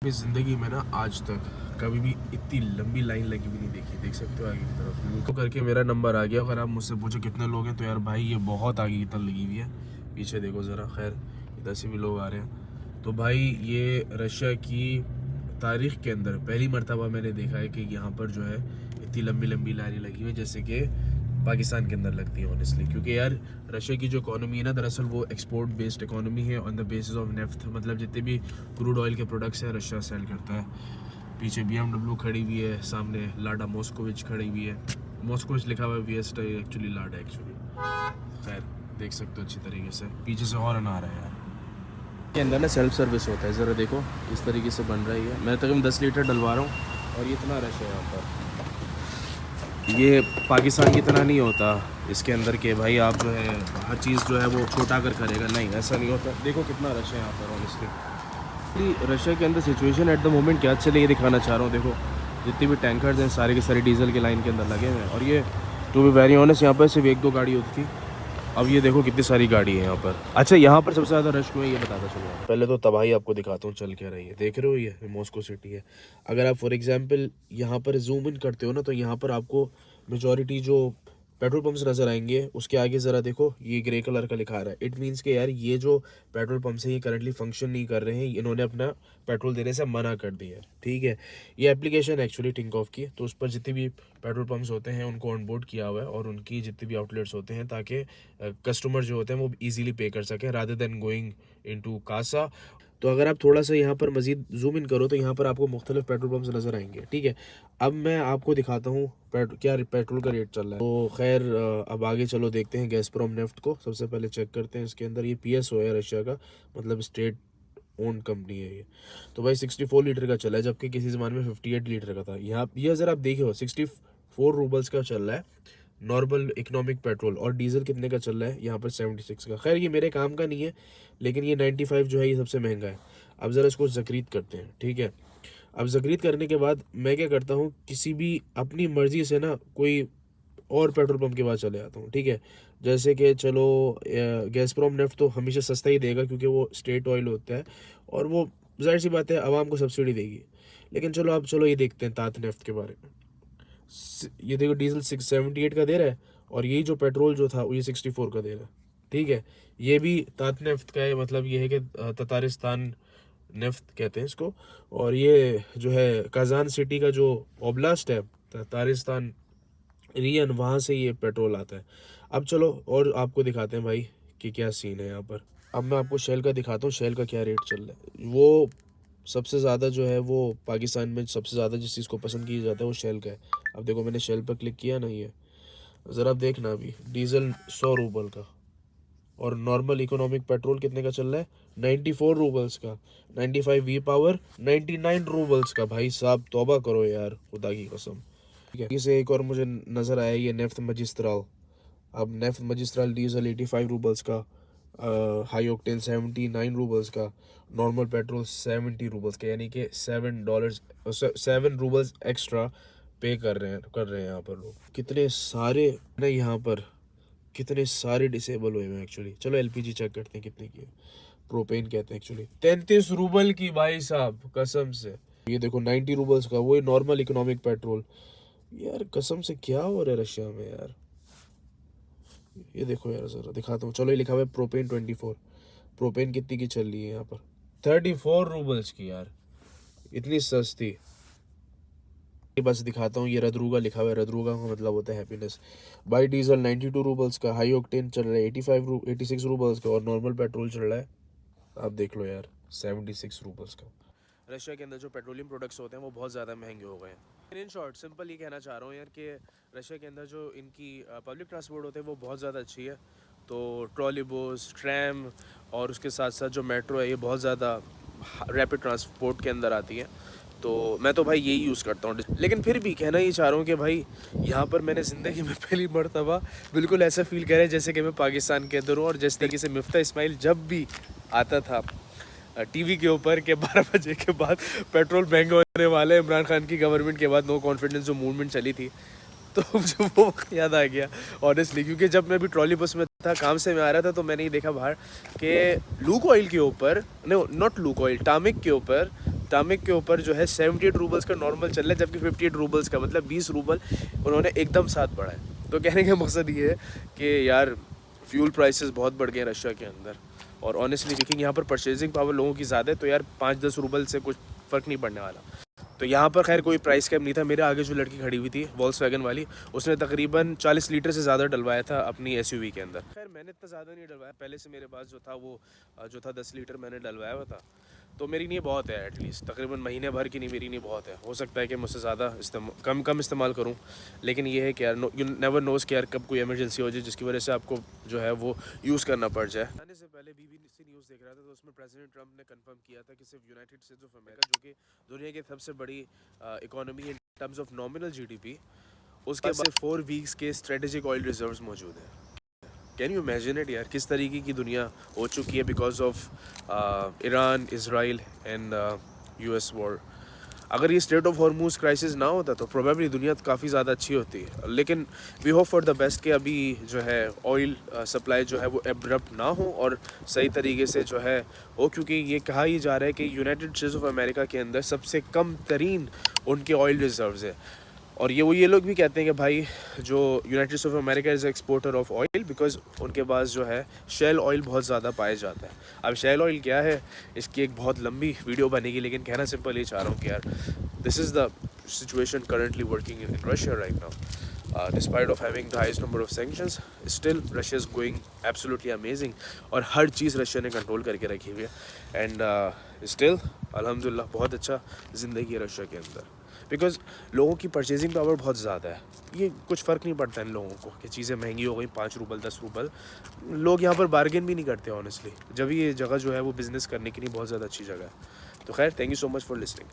अपनी ज़िंदगी में ना आज तक कभी भी इतनी लंबी लाइन लगी हुई नहीं देखी। देख सकते हो आगे की तरफ तो करके मेरा नंबर आ गया। अगर आप मुझसे पूछो कितने लोग हैं तो यार भाई ये बहुत आगे की तरफ लगी हुई है। पीछे देखो ज़रा, खैर इधर से भी लोग आ रहे हैं। तो भाई ये रशिया की तारीख़ के अंदर पहली मर्तबा मैंने देखा है कि यहाँ पर जो है इतनी लंबी लंबी लाइनें लगी हुई है जैसे कि पाकिस्तान के अंदर लगती है ऑनेस्टली। क्योंकि यार रशिया की जो इकोनॉमी है ना, दरअसल वो एक्सपोर्ट बेस्ड इकोनॉमी है on the basis of NEFT. मतलब जितने भी क्रूड ऑयल के प्रोडक्ट्स हैं रशिया सेल करता है। पीछे BMW खड़ी हुई है, सामने लाडा मोस्कोविच खड़ी हुई है। मोस्कोविच लिखा हुआ है, VS एक्चुअली लाडा एक्चुअली। खैर देख सकते हो अच्छी तरीके से, पीछे से हॉर्न आ रहा है यार। के अंदर ना सेल्फ सर्विस होता है, ज़रा देखो इस तरीके से बन रही है। मैं तकरीबन 10 लीटर डलवा रहा हूँ और ये इतना रश है यहाँ पर। ये पाकिस्तान की तरह नहीं होता इसके अंदर के भाई आप जो है हर चीज़ जो है वो छोटा कर करेगा, नहीं ऐसा नहीं होता। देखो कितना रश है यहाँ पर ऑनेस्टली। रशिया के अंदर सिचुएशन एट द मोमेंट क्या चले ये दिखाना चाह रहा हूँ। देखो जितने भी टैंकर्स हैं सारे के सारे डीजल के लाइन के अंदर लगे हुए हैं। और ये टू बी वेरी ऑनेस्ट यहाँ पर सिर्फ 1-2 गाड़ी होती थी, अब ये देखो कितनी सारी गाड़ी है यहाँ पर। अच्छा यहाँ पर सबसे ज़्यादा रश क्यों है ये बताता चलो। पहले तो तबाही आपको दिखाता हूँ चल क्या रही है। देख रहे हो ये मॉस्को सिटी है। अगर आप फॉर एग्जांपल यहाँ पर जूम इन करते हो ना तो यहाँ पर आपको मेजॉरिटी जो पेट्रोल पंप्स नज़र आएंगे। उसके आगे ज़रा देखो ये ग्रे कलर का लिखा रहा है। इट मीन्स कि यार ये जो पेट्रोल पंप्स है ये करंटली फंक्शन नहीं कर रहे हैं, इन्होंने अपना पेट्रोल देने से मना कर दिया है। ठीक है, ये एप्लीकेशन एक्चुअली टिंकऑफ की, तो उस पर जितने भी पेट्रोल पंप्स होते हैं उनको ऑनबोर्ड किया हुआ है और उनकी जितने भी आउटलेट्स होते हैं ताकि कस्टमर जो होते हैं वो ईजिली पे कर सकें rather than going into CASA. तो अगर आप थोड़ा सा यहाँ पर मजीद जूम इन करो तो यहाँ पर आपको मुख्तलिफ पेट्रोल पंप्स नज़र आएंगे। ठीक है, अब मैं आपको दिखाता हूँ क्या पेट्रोल का रेट चल रहा है। तो खैर अब आगे चलो देखते हैं गैसप्रोम नेफ्ट को सबसे पहले चेक करते हैं। इसके अंदर ये PSO है रशिया का, मतलब स्टेट ओन कंपनी है ये। तो भाई 64 लीटर का चला है, जबकि किसी ज़माने में 58 लीटर का था। यहाँ ये अगर आप देखे हो 64 रूबल्स का चल रहा है नॉर्मल इकोनॉमिक पेट्रोल। और डीजल कितने का चल रहा है यहाँ पर 76 का। खैर ये मेरे काम का नहीं है, लेकिन ये 95 जो है ये सबसे महंगा है। अब ज़रा इसको ज़क्रीत करते हैं। ठीक है, अब ज़क्रीत करने के बाद मैं क्या करता हूँ, किसी भी अपनी मर्ज़ी से ना कोई और पेट्रोल पंप के पास चले जाता हूँ। ठीक है, जैसे कि चलो गैसप्रोम नेफ्ट तो हमेशा सस्ता ही देगा क्योंकि वो स्टेट ऑयल होता है और वो जाहिर सी बात है आवाम को सब्सिडी देगी। लेकिन चलो अब चलो ये देखते हैं तात नेफ्ट के बारे में। ये देखो डीजल 678 का दे रहा है और यही जो पेट्रोल जो था ये 64 का दे रहा है। ठीक है, ये भी तात नेफ्ट का है, मतलब ये है कि ततारिस्तान नेफ्ट कहते हैं इसको। और ये जो है काजान सिटी का जो ओब्लास्ट है ततारिस्तान रियन, वहाँ से ये पेट्रोल आता है। अब चलो और आपको दिखाते हैं भाई कि क्या सीन है यहाँ पर। अब मैं आपको शेल का दिखाता हूँ, शेल का क्या रेट चल रहा है। वो सबसे ज़्यादा जो है वो पाकिस्तान में सबसे ज़्यादा जिस चीज़ को पसंद किया जाता है वो शेल का है। अब देखो मैंने शेल पर क्लिक किया ना, ये ज़रा आप देखना अभी डीजल 100 रूबल का और नॉर्मल इकोनॉमिक पेट्रोल कितने का चल रहा है 94 रूबल्स का। 95 वी पावर 99 रूबल्स का। भाई साहब तौबा करो यार खुदा की कसम। ठीक है, इसे एक और मुझे नज़र आया ये नेफ्ट मजिस्ट्राल। अब नेफ्ट मजिस्ट्राल डीजल 85 रूबल्स का, हाई ऑक्टेन 79 रूबल्स का, नॉर्मल पेट्रोल 70 रूबल्स का, यानी कि $7 एक्स्ट्रा पे कर रहे हैं यहाँ पर लोग। कितने सारे ना यहाँ पर कितने सारे डिसेबल हुए हैं एक्चुअली। चलो LPG चेक करते हैं कितने की है। प्रोपेन कहते हैं एक्चुअली 33 रूबल की भाई साहब कसम से। ये देखो 90 रूबल्स का वही नॉर्मल इकोनॉमिक पेट्रोल। यार कसम से क्या हो रहा है रशिया में यार। ये देखो यार ज़रा दिखाता हूँ। चलो ये लिखा हुआ है प्रोपेन 24। प्रोपेन कितनी की चल रही है यहाँ पर 34 रूबल्स की। यार इतनी सस्ती। ये बस दिखाता हूँ, ये रदरूगा लिखा हुआ है। रदरूगा का मतलब होता है हैप्पीनेस। बाई डीजल 92 रूबल्स का, हाई ऑक्टेन चल रहा है 86 रूबल्स का और नॉर्मल पेट्रोल चल रहा है आप देख लो यार 76 रूबल्स का। रशिया के अंदर जो पेट्रोलियम प्रोडक्ट्स होते हैं वो बहुत ज़्यादा महंगे हो गए हैं। इन शॉर्ट सिंपल ये कहना चाह रहा हूँ यार कि रशिया के अंदर जो इनकी पब्लिक ट्रांसपोर्ट होते हैं वो बहुत ज़्यादा अच्छी है। तो ट्रॉली बस, ट्रैम और उसके साथ साथ जो मेट्रो है ये बहुत ज़्यादा रैपिड ट्रांसपोर्ट के अंदर आती है। तो मैं तो भाई यही यूज़ करता हूँ। लेकिन फिर भी कहना ये चाह रहा हूँ कि भाई यहाँ पर मैंने ज़िंदगी में पहली मरतबा बिल्कुल ऐसा फील करा है जैसे कि मैं पाकिस्तान के अंदर हूँ। और जिस तरीके से मिफ्ता इस्माइल जब भी आता था TV के ऊपर के 12 बजे के बाद पेट्रोल महंगे होने वाले, इमरान खान की गवर्नमेंट के बाद नो कॉन्फिडेंस जो मूवमेंट चली थी, तो मुझे वो वक्त याद आ गया ऑनेस्टली। क्योंकि जब मैं भी ट्रॉली बस में था, काम से मैं आ रहा था, तो मैंने ये देखा बाहर कि लूक ऑयल के ऊपर, नो नॉट लूक ऑयल, टामिक के ऊपर स्टमक के ऊपर जो है 78 रूबल्स का नॉर्मल चल रहा है, जबकि 58 रूबल्स का, मतलब 20 रूबल उन्होंने एकदम साथ बढ़ाए। तो कहने का मकसद ये है कि यार फ्यूल प्राइसेस बहुत बढ़ गए हैं रशिया के अंदर, और ऑनेस्टली स्पीकिंग यहाँ पर परचेजिंग पावर लोगों की ज़्यादा है, तो यार 5-10 रूबल से कुछ फ़र्क नहीं पड़ने वाला। तो यहाँ पर खैर कोई प्राइस कैप नहीं था। मेरे आगे जो लड़की खड़ी हुई थी वॉल्क्सवैगन वाली, उसने तकरीबन 40 लीटर से ज़्यादा डलवाया था अपनी एसयूवी के अंदर। खैर मैंने इतना ज़्यादा नहीं डलवाया, पहले से मेरे पास जो था वो 10 लीटर मैंने डलवाया हुआ था, तो मेरी नहीं बहुत है, एटलीस्ट तकरीबन महीने भर की नहीं मेरी नहीं बहुत है। हो सकता है कि मुझसे ज़्यादा कम इस्तेमाल करूँ, लेकिन ये है कि यार यू नेवर नोज़ कि यार कब कोई इमरजेंसी हो जाए जिसकी वजह से आपको जो है वो यूज़ करना पड़ जाए। आने से पहले BBC न्यूज़ देख रहा था, तो उसमें प्रेसिडेंट ट्रंप ने कंफर्म किया था कि सिर्फ यूनाइटेड स्टेट्स ऑफ अमेरिका, जो कि दुनिया की सबसे बड़ी economy in terms of nominal GDP, उसके बाद 4 वीक्स के स्ट्रेटेजिक ऑयल रिजर्व्स मौजूद हैं। कैन यू इमेजिन इट यार, किस तरीके की दुनिया हो चुकी है because of Iran, Israel and US war. अगर ये स्ट्रेट ऑफ हॉर्मूज क्राइसिस ना होता तो प्रोबेबली दुनिया काफ़ी ज़्यादा अच्छी होती है, लेकिन we hope for the best कि अभी जो है ऑयल सप्लाई जो है वो एब्रप्ट ना हो और सही तरीके से जो है हो, क्योंकि ये कहा ही जा रहा है कि यूनाइटेड स्टेट्स ऑफ अमेरिका के अंदर सबसे कम तरीन उनके ऑयल रिजर्व्स है। और ये लोग भी कहते हैं कि भाई जो United states of America is exporter of oil, because उनके पास जो है शेल ऑयल बहुत ज़्यादा पाया जाता है। अब शेल ऑयल क्या है, इसकी एक बहुत लंबी वीडियो बनेगी, लेकिन कहना सिंपल ही चाह रहा हूँ कि यार this is the situation currently working in Russia right now. Despite of having the highest number of sanctions, still Russia is going absolutely amazing, और हर चीज़ रशिया ने कंट्रोल करके रखी हुई है। एंड स्टिल अल्हम्दुलिल्लाह बहुत अच्छा ज़िंदगी है रशिया के अंदर, बिकॉज लोगों की परचेजिंग पावर बहुत ज़्यादा है। ये कुछ फ़र्क नहीं पड़ता इन लोगों को कि चीज़ें महंगी हो गई 5 रूबल 10 रूबल, लोग यहाँ पर बार्गेन भी नहीं करते ऑनेस्टली, जब ये जगह जो है वो बिज़नेस करने के लिए बहुत ज़्यादा अच्छी जगह है। तो खैर, thank you so much for listening.